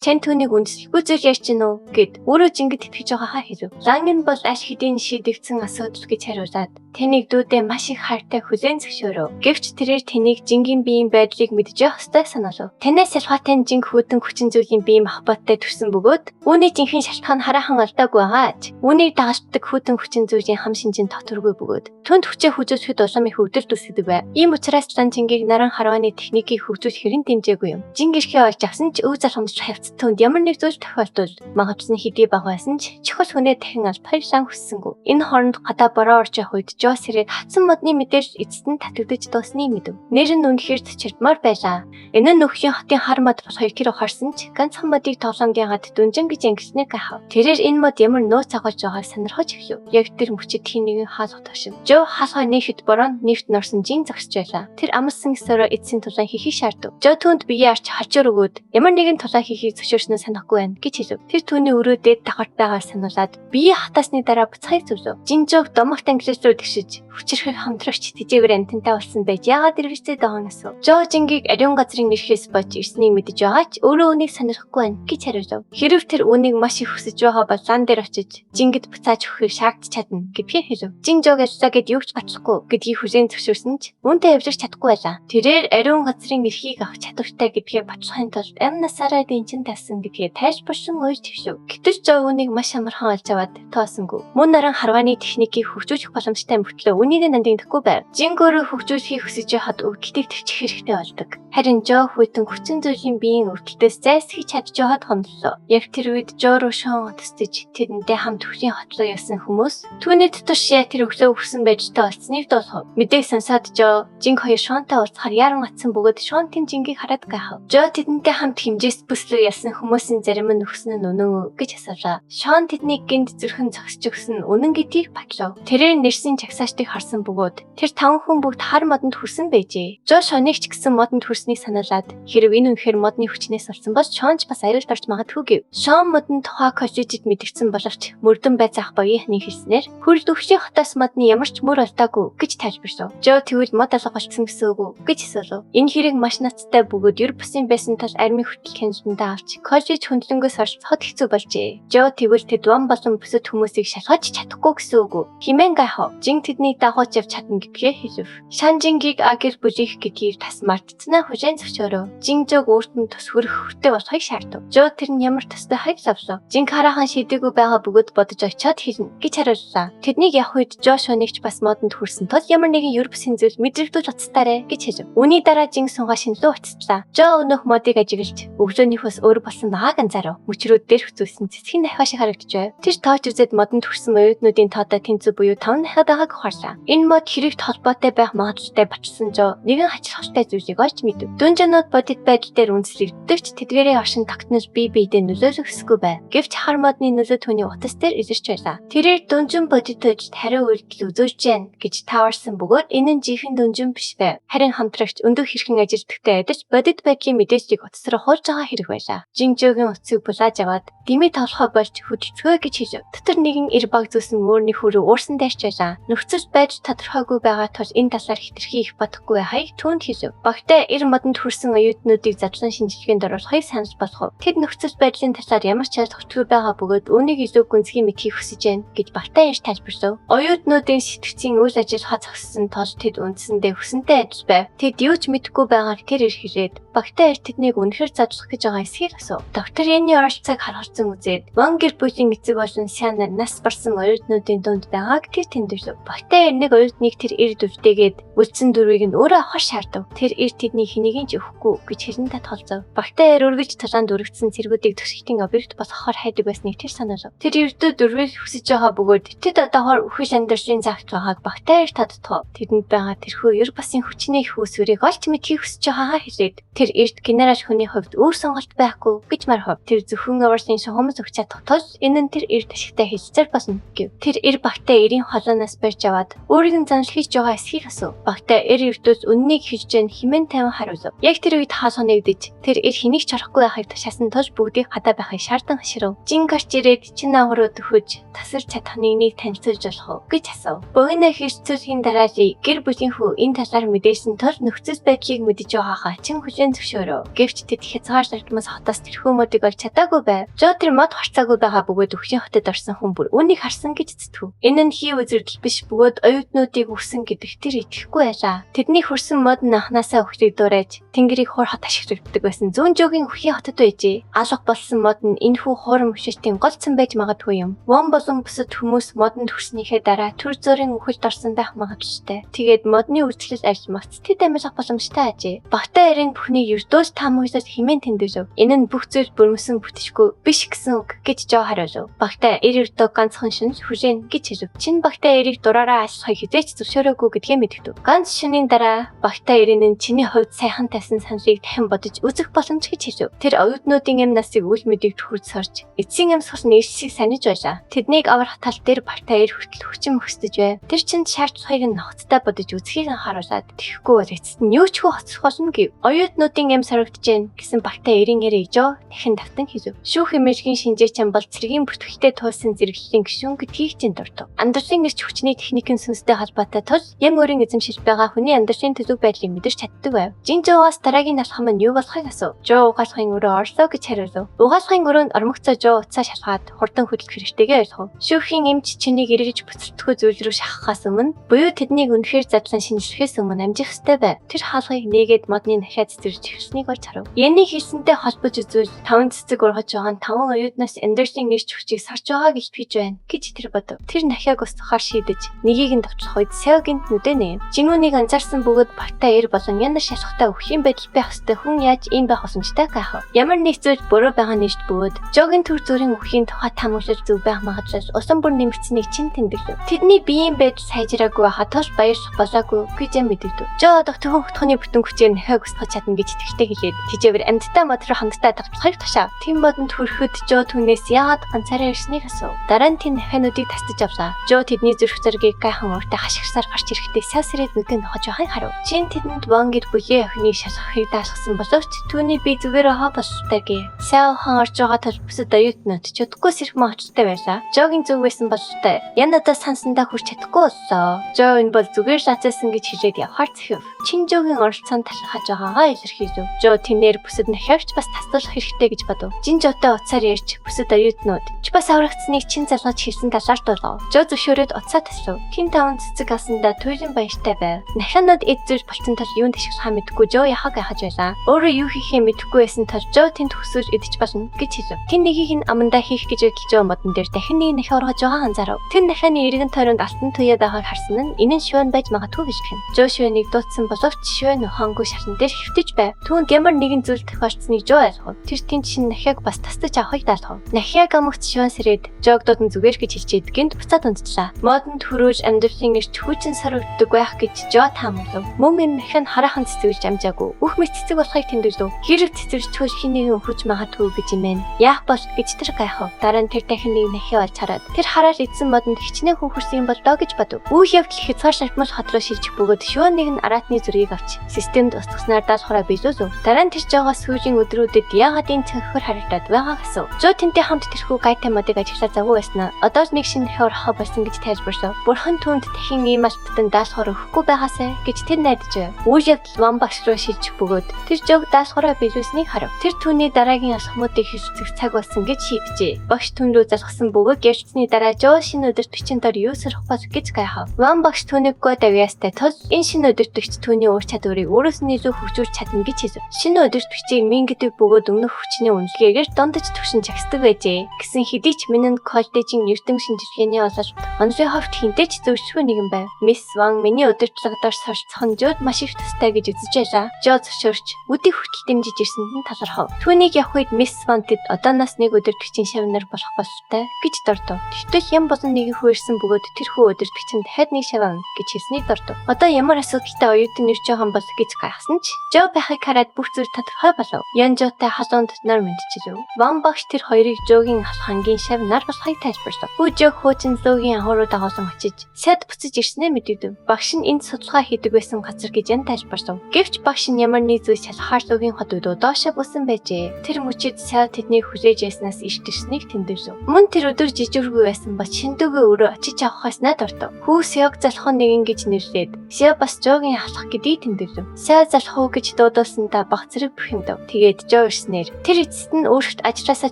Чань түүнийг үндэслэхгүй зүйл яаж чинь үү гэд өөрөө жингид итгэж байгаагаа хэлв. Лангин бол аль хэдийн шийдэгдсэн асуудал гэж хариулаад тэнийг дүүдээ маш их хайртай хүлээн зөвшөөрөв. Гэвч тэрээр тэнийг жингийн биеийн байдлыг мэдэж явах ёстой санаалав. Танаас ялгаатай жинг хүйтэн хүчин зүйлийн бие махбаттай төрсөн бөгөөд үүний жинхэнэ шалтгаан хараахан алдаагүй байгаач. Үүнийг дагажддаг хүйтэн хүчин зүйлийн хам шинжин тодорхойгүй бөгөөд түнд хүчээ хүзүүлэхэд улам их өвдөлт үүсгэдэг байв. Ийм учраас Лан жингийг наран харвааны техникийг хөгжүүлэх хэрэг дэмжээгүй юм. Жинг эрхээ олж авсан ч өв залхамж хавцад түнд ямар нэг зүйл тохиолдвол магадгүй хэдий бага байсан ч чухал хүнээ дахин албахыг Лан хүссэнгүй. Энэ хооронд гадаа бороо орж явах үед Жо сэрээд хатсан модны мэдээж эцэст нь татагдаж дуусныг мэдэв. Нэр нь үнэхээр цочирдмаар байлаа. Энэ нь нөхрийн хотын хар мод болох хоёр ухаарсан ч ганцхан модыг тоглоомгийн гад дүнжин гэж ангилсныг гахав. Тэрээр энэ мод ямар нөөц агуулж байгааг сонирхож эхлэв. Яг тэр мөчид хин нэгэн хаалга ташив. Жо хаалгаа нийхэд бороо нэвт норсон жин зогсож байлаа. Тэр амссан өсөөрөө эцсийн тулаан хийхийг шаардав. Жо түүнд биеэ арч хажуур өгөөд ямар нэгэн тулаан хийхийг зөвшөөрснөө санахгүй байна гэж хэлв. Тэр түүний өрөөдөө давхарт байгааг сануулад биеэ хатаасны дараа буцахыг зөвлөв. Жин Жог домогт ангилж руу тэгшиж хүчрэх хамтрагч тэжээвэр амтантай болсон байж яагаад ирвэцээд байгаа юм асуув. Жо жингийг ариун газрын нэрхээс бож ирснийг мэдэж байгаа ч өөрөө үнийг сонирхгүй байна гэж хариулав. Хэрв тэр үнийг маш их хүсэж байгаа бол Лан дээр очиж жингид буцааж өгөхийг шаардж чадна гэдгийг хэлв. Жин Жог яллаа гэд юу ч батлахгүй гэдгийг хүлээн зөвшөөрсөн ч үүнтэй явжирч чадахгүй байлаа. Тэрээр ариун газрын нэрхийг авах чадвартай гэдгээ батлахын тулд амь насаараа дэнчин тасан гэдгээ тайлбарсан уйж твшив. Гэвч Жо үнийг маш амархан олж аваад тоосонгүй. Мөн наран харвааны техникийг хөгжүүлэх боломжтой мөртлөө үнийг нандинахгүй байв. Жинг өөрөө хөгжүүлэхийг хүсэж байхад өвдөлтийг төвчих хэрэгтэй болдог. Харин Жо хүйтэн хүчин зүйлийн биеийн өвдөлтөөс зайлсхийж чадж байгаад хондлоо. Яг тэр үед Жо руу шон утасдаж тэдэнтэй хамт төвхийн хотлоо явсан хүмүүс түүний дотор тэр өглөө өгсөн байж та олцсныг дуулах. Мэдээг сонсоод Жо жинг хоёр шонтой уулзахаар яран атсан бөгөөд шонтын жингийг хараад гайхав. Жо тэдэнтэй хамт хэмжээс бүслүү ялсан хүмүүсийн зарим нь өгсөн нь үнэн үү гэж асууваа. Шон тэднийг гинт зүрхэн зогсож өгсөн үнэн гэдгийг батлав. Тэрээр нэрсийн чагсаачдыг харсан бөгөөд тэр таван хүн бүгд хар модонд хүрсэн байжээ. Жо Шоныг ч гэсэн модонд хүрснийг санаалаад хэрв энэ үнэхээр модны хүчнээс болсон бол Шонч бас аюулт орж магадгүй гэв. Шон модонд тухай коллежид мэдгдсэн боловч мөрдөн байцаах багийнхны хэлснээр хөл төвшийн хотоос модны ямар ч мөр олдоогүй гэж тайлбарлав. Жо тэгвэл мод алга болцсон гэсэн үг үү гэж асуулав. Энэ хэрэг маш нацтай бөгөөд ер бусын байсан тал армийн хүртэл хяналтандаа авч коллеж хөндлөнгөөс орж хот хэцүү болжээ. Жо тэгвэл тэд ван болон бусад хүмүүсийг шалгаж чадахгүй гэсэн үг үү? Химэн гайхав. Жин тэднийг дагууч явж чадна гэдгээ хэлв. Шан жингийг агэр бүжих гэдгийг тас мартцнаа хүлээн зөвшөөрөв. Жин Жог өөрт нь тус хөрөхтэй болохыг шаардав. Жо тэр нь ямар тустай хайг лавлав. Жин хараахан шийдээгүй байгаа бөгөөд бодож очиод хэлнэ гэж хариуллаа. Тэднийг явах үед Жо Шонигч бас модонд хүрсэн тул ямар нэгэн ер бусын зүйл мэдрэгдүүл уцтаарэ гэж хэлв. Үүний дараа Жин сунгаа шинлүү уцтлаа. Жо өнөөх модыг ажиглаж өглөөнийхөөс өөр болсон байгааг анзаарав. Мөчрүүд дээр хүзүүлсэн цэцгийн дахиа шиг харагдаж байв. Тэр тоож үзээд модонд хүрсэн оюутнуудын тоодоо тэнцүү буюу 5 дахиад байгааг ухаарлаа. Энэ мод хэрэгт холбоотой байх магадaltaй бачсан Жо нэгэн хачирхалтай зүйлийг олж мэдэв. Дүнжанууд бодит байдал дээр үндэслэгддэг ч тэдгээрийн оршин тогтнож бие биедээ нөлөөлөх хүсэхгүй байв. Гэвч хар модны нөлөө түүний утас дээр илэрч байлаа. Тэрээр дүнжин бодит өжд хариу үйлдэл үзүүлж гэн гэж тааварсан бөгөөд энэ нь жинхэнэ дүнжин биш байв. Харин хамтрагч өндөр хэрхэн ажилтгтай адилж бодит байдлын мэдээллийг утас руу хуулж байгаа хэрэг байлаа. Жин Жогийн утсыг булааж аваад дэмий толгой болж хөдөлгөө гэж хэлв. Дотор нэгэн эр баг зүүсэн өөрний хөрөө уурсан дайрч байлаа. Нөхцөл байдал тодорхойгүй байгаа тул энэ талаар хэтэрхий их бодохгүй байхыг түүнд хэлв. Багтаа эр модонд хүрсэн оюутнуудыг задлан шинжилгээнд оруулахыг санал болгов. Тэд нөхцөл байдлын талаар ямар ч ойлголтгүй байгаа бөгөөд үүнийг илүү гүнзгий мэдхийг хүсэж байна гэж багтаа ирж тайлбарлав. Оюутнуудын сэтгцийн үйл ажиллагаа зогссон тул тэд үндсэндээ хүсэнтэй адил байв. Тэд юу ч мэдэхгүй байгааг тэр ирхлээд багтаа ир тэднийг үнэхээр задлах гэж байгаа эсхийг асуув. Доктор Яны оролцоог харгалзан үзээд Ван Гербүлийн эцэг болон Сяна нас барсан оюутнуудын дунд байгааг тэр тэмдэглэв. Багтаа ир нэг оюутныг тэр ир дүртэйгээд үлдсэн дөрвийг нь өөрөө авах шаардав. Тэр ир тэдний хэнийг ч өгөхгүй гэж хэлэндээ толзов. Багтаа ир үргэлж талаанд өргөцсөн цэргүүдийг төсөлтийн объект босгохоор хайдаг байсныг тэр санаалав. Тэр эрдөө дөрвийг хүсэж байгаа бөгөөд тэд одоогоор үхэл амьдарчийн загт байгааг багтаа ир тодтов. Тэдэнд байгаа тэрхүү ир басын хүчний их усвэрийг олж мэдхийг хүсэж байгаагаа хэлээд тэр эрт генерал хүний хувьд өөр сонголт байхгүй гэж мархав. Тэр зөвхөн аварсын шугамс өгч чадах тул энэ нь тэр эр ташигтай хэлцээр болно гэв. Тэр эр багтаа эрийн холооноос барьж аваад өөрийн заншил хийж байгаа эсхийг асуув. Багтаа эр ертөс үннийг хийж гэн химэн тайван хариулв. Яг тэр үед хаа сонигдэж тэр эр хэнийг ч орохгүй байхыг тушаасан тож бүгдийг гадаа байхыг шаардсан хаширв. Жин гарч ирээд чин агруу төхөж тасарч чадах нэгнийг танилцуулж болох уу гэж асуув. Богино хэрцүүлгийн дараа гэр бүлийн хүү энэ талаар мэдээсэн тож нөхцөл байдлыг мэдэж байгаагаа чин хүлээн зөвшөөрөв. Гэвч тэд хязгаарлалтмаас хотоос тэрхүү модыг олж чадаагүй байв. Жо тэр мод харцаагүй байгаа бөгөөд өвчин хотод орсон хүн бүр үүнийг харсан гэж зүтгэв. Энэ нь хий үзэгдэл биш бөгөөд оюутнуудыг өгсөн гэдэгт тэр итгэхгүй байлаа. Тэдний хөрсөн мод нь анханасаа өвхрийг дуурайж тэнгэрийг хуур хот ашиглагддаг байсан зүүн жooгийн өвхийн хотод байжээ. Алга болсон мод нь энэхүү хуурам өвшөстийн голцсон байж магадгүй юм. Вон болон бусад хүмүүс модонд хүрснийхээ дараа төр зөрийн үхэлд орсон байх магадaltaй. Тэгээд модны үйлчлэл арьс мац тэд амьсах боломжтой ажээ. Багтаа эрийн бүхнийг ердөөс таамаглаж химэн тэмдэглэв. Энэ нь бүх зүйл бүрмөсөн бүтчихгүй биш гэсэн үг гэж Жо хариулв. Багтаа эр ердөө ганцхан шин хүлээн гэж хэлв. Чин багтаа эрийг дураараа аслахыг хизээч зөвшөөрөөгүй гэдгээ мэдгэв. Ганц шинийн дараа багтаа эрийн нь чиний хувьд сайхан тайсан саналыг дахин бодож үзэх боломж гэж хэлв. Тэр оюутнуудын эм насыг үл мэдээг төхөрж сорж эцсийн эм сул нэрсийг санаж байлаа. Тэднийг аврах тал дээр багтаа эр хүртэл хүчин мөксдөж байв. Тэр чинь шаардлагыг нь ноцтой бодож үзхийг анхааруулад тэхгүй бол эцэст нь юу ч хөө хоцрох болно гэв. Оюутнуудын эм сорогдож гэн гэсэн багтаа эрийн яриг Жо дахин давтан хэлв. Шүүх эмэргийн шинжээчэн бол цэргийн бүртгэлтэй туулсан зэрэглэлийн гишүүн гэдгийг чинь дурдв. Андерсын гэрч хүчний техникийн сүнстэй холбоотой тул ям өөрийн эзэмшил байгаа хүний андерсын төлөв байдлыг мэдэрч чаддаг байв. Жин Жоогоос дараагийн алхам нь юу болохыг асуув. Жо угаалгын өрөө орлоо гэж хариулв. Угаалгын өрөөнд ормогцоо Жо уцаа шалгаад хурдан хөдөлгөх хэрэгтэйгээ ойлгов. Шүүхийн эмч чинийг эргэж бүцэлдэхгүй зүйл рүү шахахаас өмнө буюу тэднийг үнэхээр задлан шинжлэхээс өмнө амжих ёстой байв. Тэр хаалгыг нээгээд модны дахиад цэцэрж эхэлснийг олж харав. Яны хэлсэнтэй холбож үзвэл 5 цэцэг ургаж байгаа нь 5 оюутнаас андерсын гэрч хүчийг сарж байгаа гэж бич байна гэж тэр бодов. Тэр дахиад устгахаар шийдэж нэгийг нь давчлах үед Сеогийн нүдэ нээв. Жинүүнийг анзаарсан бөгөөд багтаа эр болон яндар шалхахтай өвхийн байдал байх ёстой хүн яаж ийм байх боломжтой гайхав. Ямар нэг зүйл буруу байгаа нэгт бөгөөд Жогийн төр зүрийн өвхийн тухай таамаглаж зөв байх магадлал усан бүр нэмэгдсэнийг чин тэмдэглэв. Тэдний биеийн байдал сайжраагүй хатоош баярлах болоогүй гэж мэдэгдэв. Жо одох төхөн хөтгөний бүтэн хүчээр дахиад устгах чадна гэж итгэлтэй хэлээд тэжээвэр амьдтай мод руу хангалттай давтахыг тушаав. Тэм бодонд хүрэхэд Жо түүнээс яагаад ганцаараа ирснийг асуув. Дараа нь тэнд дахиануудыг тастаж авлаа. Жо тэдний зүрх зэргийг гайхан ууртай хашгирсаар гарч ирэхдээ савсрээд нүдэн нохож байхыг харав. Чин тэдэнд вангэр бүлийн охины шалхахыг даашгсан боловч түүний бие зүгээр хаа болстой гээ. Сяо хан орж байгаа тул бүсэд оюутнууд ч удахгүй сэрхмэн очтой байлаа. Жогийн зүг байсан болтой. Ян надад сансандаа хүрч чадахгүй боллоо. Жо энэ бол зүгээр л ацаасан гэж хэлээд явхаар зэхэв. Чин Жогийн оролцоонд талхаж байгаагаа илэрхийлв. Жо тэнээр бүсэд дахиавч бас тасдуулах хэрэгтэй гэж бодов. Жин Жотой уцаар ярьж бүсэд оюутнууд ч бас аврагдсныг чин залгаж хэлсэн талаар дуулав. Жо зөвшөөрөөд уцаа таслав. Тин 5 цэцэг асандаа туйлын баяртай байв. Наханад эд зүйл болцсон тул юунд ашиглахаа мэдэхгүй Жо яхаг гайхаж байлаа. Өөрөө юу хийхээ мэдэхгүй байсан тул Жо тэнд төсөж идэж болно гэж хэлв. Тин нэгийг нь амандаа хийх гэж бодож Жо модон дээр дахин нэг нахиа ургаж байгааг анзаарав. Тэр нахааны иргэн тойронд алтан туяа байгааг харсан нь энэ нь шивэн байж магадгүй гэж хэлв. Жо шивэнийг дуудсан боловч шивэн ухаангүй шарн дээр хөвтөж байв. Түүнд ямар нэгэн зүйл тохиолдсныг Жо ойлгов. Тэр тэнд шин нахиаг бас тастаж авахыг даалгав. Нахиаг амгт шивэн сэрээд Жогдод нь зүгээр гэж хэлчихэд гинт буцаад унтжлаа. Модонд хөрөөж амьдралын эрч хүчин сорогддог байх гэж Жо таамаглав. Мөн энэ нахин хараахан цэцэглэж амжаагүй. Бүх мэд цэцэг болохыг тэмдэглэв. Хэрэг цэцэглэжгүй хин нэгэн хүч магадгүй гэж юм байна. Яах бол гэж тэр гайхав. Дараа нь тэр дахин нэг нахиа олж хараад тэр хараад эзэн модонд хичнээн хүн хүрсэн юм бол доо гэж бодов. Үйл явдал хязгаар шатмал хот руу шилжих бөгөөд шивэн нэг нь аратны зүргийг авч системд устгаснаар даалхавраа биелүүлв. Дараа нь тэр Жогоо сүүлийн өдрүүдэд яагаад энэ цэнхэр харагдаад байгааг асуув. Жо тэнтэй хамт тэрхүү гайтай модыг ажиглаа завгүй байснаа одоо л нэг шинэ нахиа урахаа болсон гэж тайлбарлав. Бурхан түүнд дахин ийм алтан даалхавар өгөхгүй байгаасай гэж тэр найдаж байв. Үйл явдал ван багш руу шилжих бөгөөд тэр Жог даалхавраа биелүүлснийг харав. Тэр түүний дараагийн алхмуудыг хийх цаг болсон гэж шийджээ. Багш түн рүү залгасан бөгөөд ярьцсны дараа Жо шинэ өдөрт бичин дор юу сэрх бол гэж гайхав. Ван багш түүнийг гоо давьяастай тул энэ шинэ өдөртөгч түүний уур чадварыг өөрөөс нь илүү хөгжүүлж чадна гэж хэлв. Шинэ өдөрт бичиг мин гэдэг бөгөөд өмнөх хүчний үнэлгээгээр дондож төвшин жагсдаг байжээ. Гэсэн хэдий ч Минэн коллежийн эрдэм шинжилгээний ололт онлын ховт хинтэй ч зөвшгүй нэгэн байв. Мисс Ван миний өдөртлөгдөр суралцах нь Жод маш их тустай гэж үзэж байлаа. Жо Жо зөвшөөрч үдийг хүртэл дэмжиж ирсэнд нь талархав. Түүнийг явах үед Мисс Вонтэд одооноос нэг өдөртөгчийн шавнар болох бололтой гэж дордов. Тэгтэл ям болон нэгэн хүү ирсэн бөгөөд тэрхүү өдөртөгчөнд дахиад нэг шав авна гэж хэлснийг дордов. Одоо ямар асуудалтай оюутан нэр жоохон бол гэж гайхсан ч Жо байхыг хараад бүх зүйл тодорхой болов. Ян Жотой хасуун дотноор мэдчихэв. Ван багш тэр хоёрыг Жогийн хангийн шав нар болохыг тайлбарлав. Хүү Жо хуучин Зогийн агууруу дагуулсан очиж сайд буцаж ирснээ мэдэгдэв. Багш нь энд судалгаа хийдэг байсан газар гэж ян тайлбарлав. Гэвч багш нь ямар нэг зүйл шалгахаар Зогийн хотод доошоо бусан байжээ. Тэр мөчид сайд тэднийг хүлээж яснаас ишдэрснийг тэмдэвсв. Мөн тэр өдөр жижигргүй байсан ба шиндүүгээ өрөө очиж авахаас найдвартав. Хүү Сёг залхуу нэгэн гэж нэрлээд Сё бас Жогийн халах гэдгийг тэмдэвсв. Сё залхуу гэж дуудуулсандаа баг зэрэг бухимдав. Тэгээд Жо ирснээр тэр эцэст нь өөртөө ажраасаа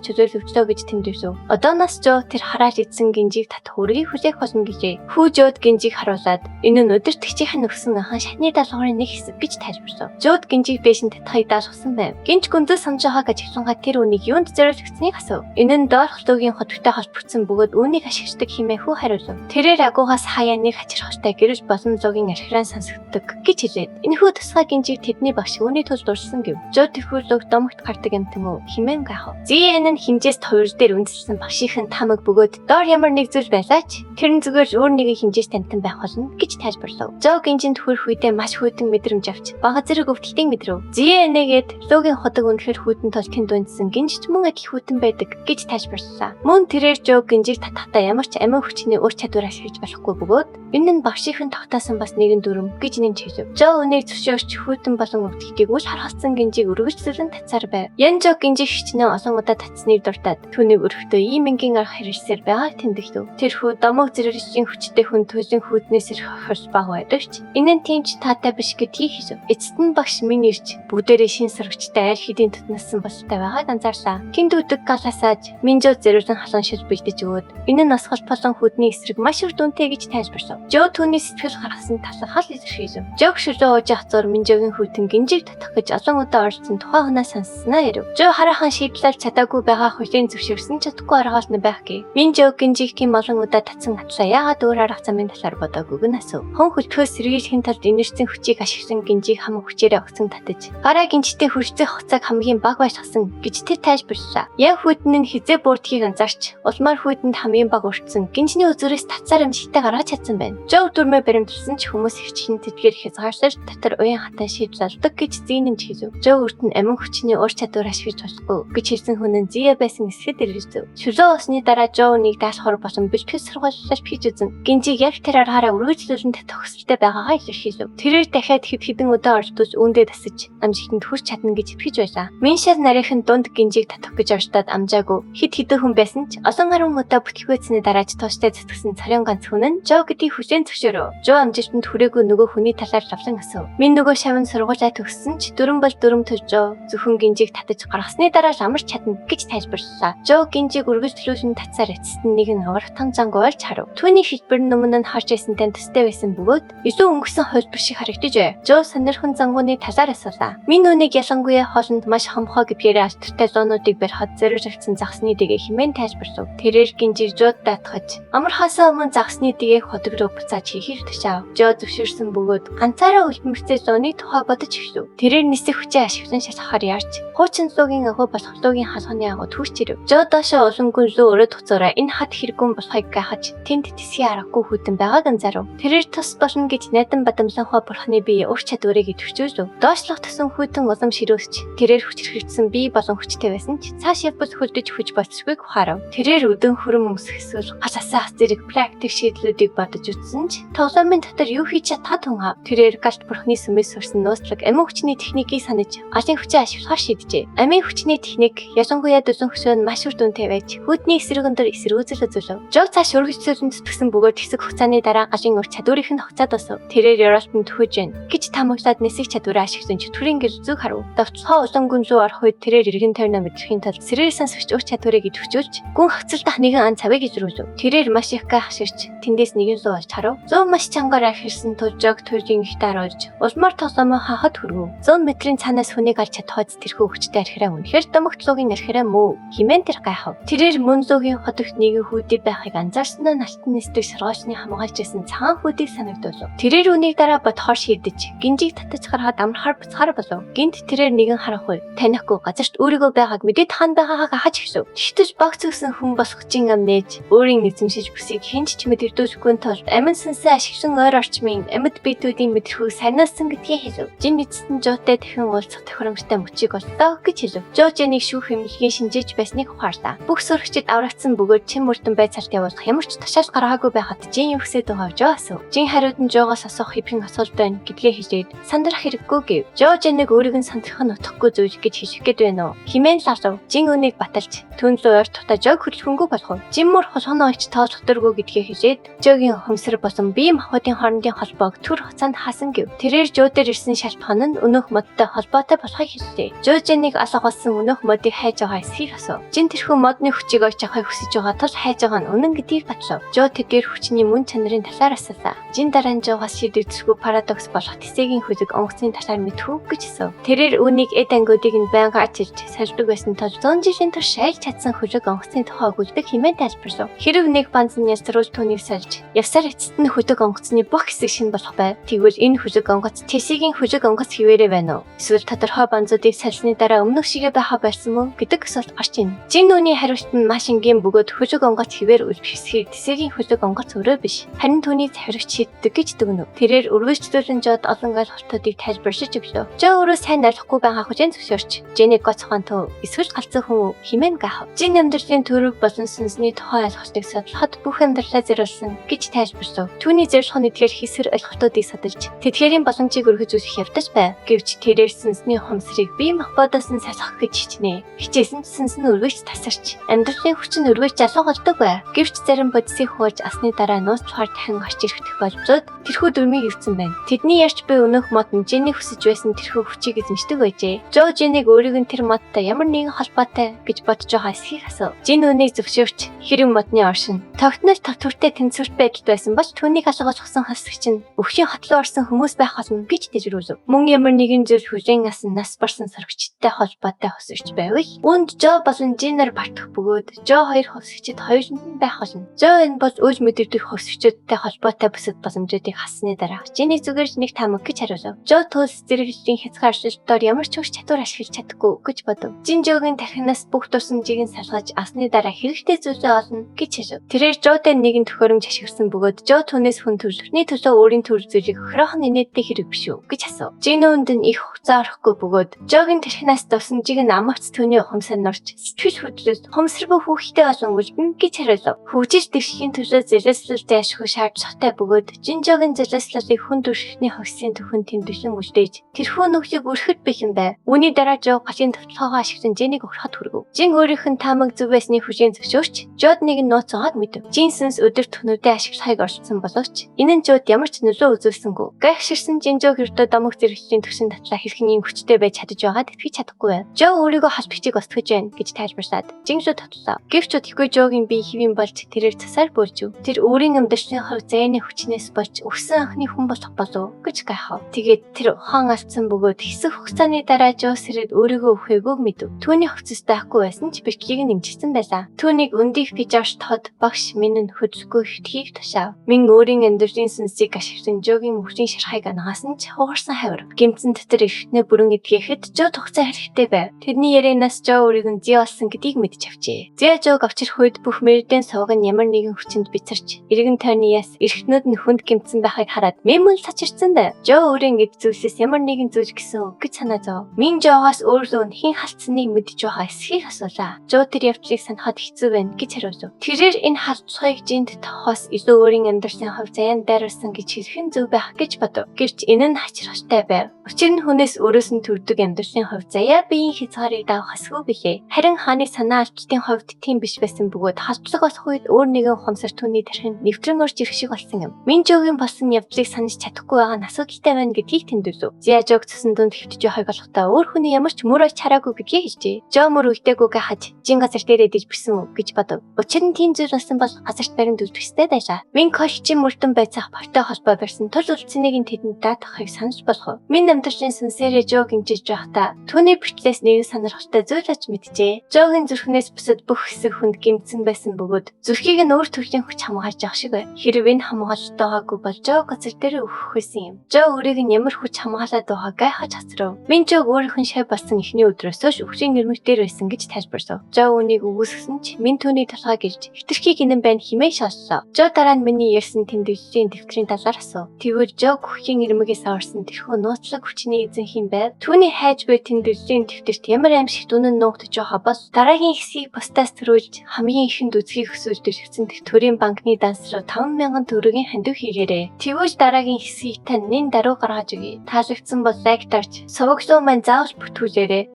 чөлөөлөвчлөө гэж тэмдэвсв. Одооноос Жо тэр хараад идсэн гинжиг татах үргийг хүлээх болно гэжээ. Хүү Жод гинжиг харуулад энэ нь өдөртөгчийн өгсөн анхан шатны даалгаврын нэг хэсэг гэж тайлбарлав. Жод гинжиг бэшин татахыг даалгавсан байв. Гинж гүндээ санаж байгааг ажиглангаа тэр үнийг юунд зориулагдсныг асуув. Энэ нь доорх логийн хоттой холбогдсон бөгөөд үүнийг ашигладаг хэмээн хүү хариулав. Тэрээр агуугаас хаяа нэг хачирхалтай гэрж болон зогийн архиран сонсогддог гэж хэлээд энэхүү тусгай гинжиг тэдний багш үүний тулд дурсан гэв. Жод тэрхүү лог домогт гардаг юм тэмүү хэмээн гайхав. Зэн нь хинжээс хоёр дээр үндэслэн багшийн тамаг бөгөөд доор ямар нэг зүйл байлаач тэр нь зүгээр өөр нэгэн хинжээс тамтан байх болно гэж тайлбарлав. Жо гинжинд хүрэх үедээ маш хүйтэн мэдрэмж авч бага зэрэг өвдөлтийг мэдрэв. Зэн нэгээд логийн ходог үнэхээр хүйтэн толтын дундсан гинжч мөн адил хүйтэн байдаг гэж тайлбарллаа. Мөн тэрээр Жо гинжиг татахтаа ямар ч амин хүчний ур чадвар ашиглаж болохгүй бөгөөд энэ нь багшийн тогтоосон бас нэгэн дүрм гэж нэмж хэлв. Жо үнийг зөвшөөрч хүйтэн болон өвдөлтийг үл харгалзсан гинжиг өргөжлөлн татсаар байв. Ян Жо гинжиг хичнээн олон удаа татсныг дуртаад түүнийг өрхтөө ийм энгийн арга хэрэгсээр байгааг тэмдэглэв. Тэрхүү домог зэрэгшийн хүчтэй хүн төлийн хүйтнээс ирэх хөрс баг байдагч энэ нь тийм ч таатай биш гэдгийг хэлв. Эцэст нь багш минь ирж бүгдээрээ шин сөрөгчтэй аль хэдийн тутнасан бололтой байгааг анзаарлаа. Гинт үдэг галасааж Минжо зэрүүлэн халуун шил бэлдэж өгөөд энэ нь насгал болон хүдний эсрэг маш их дүнтэй гэж тайлбарлав. Жо түүний сэтгэл гаргасан талархал илэрхийлв. Жог шөлөө ууж ахцоор Минжогийн хүйтэн гинжиг татах гэж олон удаа оролцсон тухай хоноо сонссноо ярив. Жо хараахан шийдлэл чадаагүй байгаа хүлийн зөвшөөрсөн чадахгүй аргаал нь байх гээ. Минжо гинжиг тийм олон удаа татсан хатлаа яагаад өөр арга замын талаар бодоагүй гэн асуув. Хон хөлтгөөс сэргийлэхийн тулд инэрсэн хүчийг ашиглан гинжиг хамаг хүчээрээ огцон татаж гараа гинжтэй хүрцэх хугацааг хамгийн бага байлгасан гэж тэр тайлбарллаа. Яг хүйтэн нь хизээ бүрдхийг анзаарч улмаар хүйтэнд хамгийн бага өртсөн гинжний үзүүрээс татсаар амжилттай гаргаж чадсан байна. Жо дүрмээ баримталсан ч хүмүүс хичнээн тэдгээр хязгаарсаж татар уян хатан шийдэл алдаг гэж зийнэмж хэлв. Жо өрт нь амин хүчний ур чадвар ашиглаж болохгүй гэж хэлсэн хүн нь Зия байсан эсэхэд ирэлцэв. Шөлөө усны дараа Жо үнийг даалгавар болон бэлтгэл сургуулиас хийж үзэн гинжиг яг тэр аргаараа үргэлжлүүлэн татах хүсэлтэй байгаагаа илэрхийлв. Тэрээр дахиад хэд хэдэн удаа оролдож үүндээ тасаж амжилтанд хүрч чадна гэж итгэж байлаа. Миншал нарийнхан дунд гинжиг татах гэж оролдоод амжаагүй хэд хэдэн хүн байсан ч олон гаруй удаа бүтгэгүйцний дараач тооштой зүтгэсэн царин ганц хүн нь Жо гэдгийг хүлээн зөвшөөрөв. Жо амжилтанд хүрээгүй нөгөө хүний талаар лавлан асуув. Минь нөгөө шавн сургуулаа төгссөн ч дөрөн бол дөрөм төлж зөвхөн гинжиг татаж гаргасны дараа л амарч чадна гэж тайлбарллаа. Жо гинжиг үргэлжлүүлэн татсаар эцэст нь нэгэн аврагтан занг болж харав. Түүний хэлбэр нь өмнө нь харж байсантай төстэй байсан бөгөөд илүү өнгөсөн хөлбөр шиг харагдаж байв. Жо сонирхон зангууны талаар асуулаа. Минь нүнийг ялангуяа хоолнд маш хомхоо гэдгээр альтертай зоонуудыг барихад зориулагдсан загсны дэгээ хэмээн тайлбарлав. Тэрээр гинжиг Жод даатгаж амар хасаа өмнө загсны дэгээг ходог руу буцааж хийхэр төшөв. Жо зөвшөөрсөн бөгөөд ганцаараа үлдмэрцээ зооны тухай бодож эхлэв. Тэрээр нисэх хүчээ ашиглан шалгахаар яарч хуучин логийн агуу болох логийн халганы агуу төрч ирэв. Жо доошоо улангүй лөө өрөө туцаараа энэ хат хэрэггүй болохыг гайхаж тэнд тэсгийн аргагүй хүйтэн байгааг анзаарав. Тэрээр тус болно гэж найдан бадамланхоо бурхны бие ур чадварыг идэвхжүүлв. Доошлох тусан хүйтэн улам ширөөсч тэрээр хүч хэрэгжсэн бие болон хүчтэй байсан ч цааш явбал хөлдөж хүч болцсогүйг ухаарав. Тэрээр өдөн хөрөм өмсөх эсвэл гасасаах зэрэг практик шийдлүүдийг бодож үзсэн ч тоглоомын дотор юу хийж чадхад тунхав. Тэрээр галт бурхны сүмээс сурсан нууцлаг амин хүчний техникийг санаж ажлын хүчээ ашиглахаар шийджээ. Амин хүчний техник ялангуяа дөлөн хөшөөнд маш үр дүнтэй байж хүйтний эсрэг өндөр эсэргүүцэл үзүүлв. Жог цааш үргэлжлүүлэн зүтгэсэн бөгөөд хэсэг хугацааны дараа гашин ур чадварыг нь хугацаад босов. Тэрээр Европын төхөж гэн гэж тамаглаад нисэх чадвараа ашиглан чөтгөрийн гэр зүг харав. Довтлохоо улангүй зүү орох үед тэрээр иргэн тойрноо мэдрэхийн тулд сэрээр сонсогч ур чадварыг идэвхжүүлж гүн хавцалдах нэгэн ан цавыг изрүүлв. Тэрээр маш их гайхширч тэндээс нэгэн зүү олж харав. Зүү маш чангаар архирсан тул Жог төрлийн ихтар орж улмаар тоглоомоо хахад хүргэв. 100 метрийн цаанаас хүнийг алж чадхад тэрхүү хүчтэй архираа үнэхээр домогт логийн архираа мөө химэн тэр гайхав. Тэрээр мөн логийн хотогт нэгэн хүүдий байхыг анзаарснаа налтан нисдэг сургаачны хамгаалж байсан цагаан хүүдийг санагдуулв. Тэрээр үнийг дараа бодохоор шийдэж гинжиг татаж гаргаад амархаар буцахаар болов. Гинт тэрээр нэгэн харахгүй танихгүй газарт өөрийгөө байгааг мэдээд хаан байгаагаа хаж гисв. Тэгтэж багц өгсөн хүн босох жин ам нээж өөрийн эзэмшиж бүсийг хинч ч мэдэрдүүлэхгүй тул амин сүнсээ ашиглан ойр орчмын амьд биетүүдийн мэдрэхүйг санаасан гэдгийг хэлв. Жин эцэстэн Жуутай дахин уулзах тохиромжтой мөчийг оллоо гэж хэлв. Жуу Жинийг шүүх эмнэлгийн шинжиж байсныг ухаарлаа. Бүх сурагчид аврагдсан бөгөөд Чин мөрдөн байцаарт явуулах ямар ч тушаал гаргаагүй байхад Жин юу гэсэд байгаа Жоо асуув. Жин хариуд нь Жоогоос асуух хэвхэн асуулт байна гэдгээ хэлээд сандрах хэрэггүй гэв. Жоо Жинийг өөрийг нь сандрах нь утгагүй зүйл гэж хэлэх гээд байна уу? Химэн лалав. Жин үнийг баталж түүнлөө ойр тухта Жоог хөдөлгөнгөө болох уу? Жин мөр хулганы ойч тоол хөтөргөө гэдгээ хэлээд Жоогийн хөмсөр босон бие махбодын хоорондын холбоог түр хугацаанд хаасан гэв. Тэрээр Жоо дээр ирсэн шалтгаан нь өнөөх модтой холбоотой болохыг хэллээ. Жоо Жинийг алга болсон өнөөх модыг хайж байгаа эсхийг асуув. Жин тэрхүү модны хүчийг олж авахыг хүсэж байгаа тул хайж байгаа нь үнэн гэдгийг батлав. Жоо тэдгээр хүчний мөн чанарын талаар асуулаа. Жин дараа нь Жоогоос шийдэгдэсгүй парадокс болох тэсэгийн хүлэг онгоцны талаар мэдхүү гэж асуув. Тэрээр үүнийг эд ангиудыг нь байнга ачилж сольдог байсан тул 100 жилийн турш шайлж чадсан хүлэг онгоцны тухай өгүүлдэг хэмээн тайлбарлав. Хэрэв нэг банзан ясруулж түүнийг сольж явсаар эцэст нь хүлэг онгоцны бүх хэсэг шин болох байв. Тэгвэл энэ хүлэг онгоц тэсэгийн хүлэг онгоц хിവэрэ байна уу? Эсвэл тодорхой банзуудыг сольсны дараа өмнөх шигээ байха байсан мөн гэдэг асуулт гарч ийн. Жин үүний хариулт нь маш энгийн бөгөөд хүлэг онгоц хിവэр үлбэсхийг тэсэгийн хүлэг онгоц өөрөө биш. Харин түүний захирагч шийддэг гэж дүгнэв. Тэрээр үргэлжлүүлэн Жоод олон ойлголтуудыг тайлбарлаж өглөө. Жоо өөрөө сайн ойлгохгүй байгаа хүчин зөвшөөрч Жинийг гоцхон төв эсвэл галзуу хүн хэмээн гахав. Жин амьдралын төрөв болон сүнсний тухай ойлголтыг судлахад бүх амьдралаа зориулсан гэж тайлбарлав. Түүний зорилго нь эдгээр хэсэр ойлголтуудыг судалж тэдгээрийн боломжийг өргөж үзэх явдаж байв. Гэвч тэрээр сүнсний хумсрыг бие махбодоос нь салгах гэж хичнээн. Хичээсэн ч сүнс нь өргөж тасарч амьдралын хүчин өргөж залуугалдаг байв. Гэвч зарим бодисыг хувааж асны дараа нууцлахаар дахин орж ирэхдэх болболоод тэрхүү дүрмийг өвсөн байна. Тэдний ярьж буй өнөөх мод нь Жинийг хүсэж байсан тэрхүү хүчийг эзэмшдэг байжээ. Жоо Жинийг өөрийг нь тэр модтой ямар нэгэн холбоотой гэж бодож байгаа эсхийг асуув. Жин үнийг зөвшөөрч хэрэг модны оршин тогтнож тавтүртэй тэнцвэрт байдалд байсан бол түүнийг алгуулсан хэсэг чинь өвчин хотлоо орсон хүмүүс байх болно гэж дэжрүүлв. Мөн ямар нэгэн зүйл хүлээн асан нас барсан сурагчтай холбоотой хөсөгч байвал үүнд Жоо болон Жинээр бартах бөгөөд Жоо хоёр хөсөгчд хоёуланд нь байх болно. Жоо энэ бол үл мэдэгдэх хөсөгчдтэй холбоотой бүсэд боломжуудыг хассны дараа Жинийг зүгээр нэг таамаг гэж хариулв. Жоо төлс зэрэглэлийн хязгаарчлалтаар ямар ч хүч чадвар ашиглаж чадахгүй гэж бодов. Жин Жоогийн тархинаас бүх дурсамжийг нь салгаж асны дараа хэрэгтэй зүйлээ олно гэж хэлв. Тэрээр Жоотой нэгэн төхөөрөмж ашигласан бөгөөд Жоо түүнээс хүн төрөлхний төлөө өөрийн төр зүйлийг охироохон инээдтэй хэрэг биш үү гэж асуув. Жин үүнд нь их хугацаа орохгүй бөгөөд Жоогийн тархинаас дурсамжийг нь амгц түүний ухамсаар норч сэтгэл хөдлөс хумсргүй хүүхэлтэй болон үлдэн гэж хариулв. Хөгжиж дэвшихийн төлөө зэлэслэлтэй ашиглах шаардлагатай бөгөөд Жин Жоогийн зэлэслэлийг хүн төрөлхний хогсын төхөн тэмдэглэн үлдээж тэрхүү нүглийг өрхөд бэхэн байв. Үүний дараа Жоо галын төвтлогоо ашиглан Жинийг урахад хүргэв. Жин өөрийнх нь таамаг зөв байсны хүлээн зөвшөөрч Жоод нэг нь нууцаагаад мэдэв. Жин сүнс өдөр төнөөдөө ашиглахыг оролцсон боловч энэ нь Жоод ямар ч нөлөө үзүүлсэнгүй. Гайхширсан Жин Жоо хэрдөө домог зэрэглэлийн төвшин татлаа хэрхэн ийм хүчтэй байж чадж байгаад итгэж чадахгүй байв. Жоо өөрийгөө холбогчийг осгож байна гэж тайлбарлаад Жин Жоо тотлоо. Гэвч өдөргүй Жоогийн бие хэвэн болж тэрээр цасаар бөөлжв. Тэр өөрийн амьдралын хувь зайны хүчнээс болж өгсөн анхны хүн болох болов гэж гайхав. Тэгээд тэр ухаан алдсан бөгөөд хэсэг хугацааны дараа Жоо сэрээд өөрийгөө өхөөгөөг мэдэв. Түүний хувцас байхгүй байсан ч бэрхлийг нь нэмжсэн байлаа. Түүнийг өндийг пижаш тод багш минь нь хөдөлгөө хэтхийг тушаав. Мин өөрийн амьдралын сүнсийг ашиглан Жоогийн мөчийн шархайг ангаасан ч хугарсан хавар. Гэмцэн дотор ихнэ бүрэн эдгээхэд Жоо тугацаа хэрэгтэй байв. Тэрний ярианаас Жоо өөрийг нь зээ болсон гэдгийг мэдж авчээ. Зээ Жоог авчрах үед бүх мэрдэн сувг нь ямар нэгэн хүчинд бицарч эргэн тойрны яс эрхтнүүд нь хүнд гэмцэн байхыг хараад мэмэл сачирсан байв. Жоо өөрийн эд зүйлсээс ямар нэгэн зүйл гэсэн үг гэж санаа зов. Мин Жоогоос өөрлөө хэн халтсныг мэдж байгаа эсхийг асуулаа. Жоо тэр явдлыг санахад хэцүү байна гэж хариулв. Тэрээр энэ халдлагыг Жинд тохоос илүү өөрийн амьдралын хувь заяанд дайруулсан гэж хэлэх нь зөв байх гэж бодов. Гэвч энэ нь хачирхалтай байв. Учир нь хүнээс өөрөөс нь төрдөг амьдралын хувь заяа биеийн хязгаарыг давах асгүй билээ. Харин хааны санаа алдлтын хувьд тийм биш байсан бөгөөд халдлага болох үед өөр нэгэн ухамсар түүний тархинд нэвтрэн орж ирэх шиг болсон юм. Мин Жоогийн болсон явдлыг санаж чадахгүй байгаа нь асуудалтай байна гэдгийг тэмдэглэв. Зээ Жоог цэсэн дунд хэвтэж байхыг болохдоо өөр хүний ямар ч мөр олж хараагүй гэдгийг хэлжээ. Жоо мөр үлдээгүйгээ хаж Жин газар дээр идэж бисэн үү гэж бодов. Учир нь тийм зүйл болсон бол газарт баримт үлдэх ёстой байлаа. Мин колчийн мөрдөн байцаах бартай холбоо барьсан тул үлдсэнийг нь тэдэнд даатгахыг санаж болох. Мин амьдралын сүнсээрээ Жоог гинжиж байхдаа түүний бичлээс нэгэн сонирхолтой зүйл аж мэджээ. Жоогийн зүрхнээс бусад бүх хэсэг хүнд гэмтсэн байсан бөгөөд зүрхийг нь өөр төрлийн хүч хамгаалж явах шиг байв. Хэрв энэ хамгаалтайгаагүй бол Жоо газар дээр өөхөх байсан юм. Жоо өөрийг нь ямар хүч хамгаалаад байгаа гайхаж хацрав. Минжог өөрийнх нь шав болсон эхний өдрөөс хойш өвчин нэрмэгтэр байсан гэж тайлбарлав. Жо үнийг үгүйсгсэн ч Мин түүний толгой гэлж хитрхи гинэн байна хэмээн шааслаа. Жо дараа нь миний ярьсан тэмдэглэлийн дэвтрийн талаар асуув. Тэгвэл Жо гүхийн нэрмэгээс орсон тэрхүү нууцлаг хүчний эзэн хин байв. Түүний хайж буй тэмдэглэлийн дэвтэрт ямар аимшигт үнэн нуугдж байгаа бас дараагийн хэсгийг бусдаас төрүүлж хамгийн ихэнд үзхийг хүсвэл дэргэсэн тэр төрийн банкны данс руу 5,000 төгрөгийн хандив хийгээрэй. Тэгвэл дараагийн хэсгийг тань нэн даруй гаргаж өгье. Таалагдсан бол лайк дарж, сувагсуу маань заавал бүтүүлээрэй.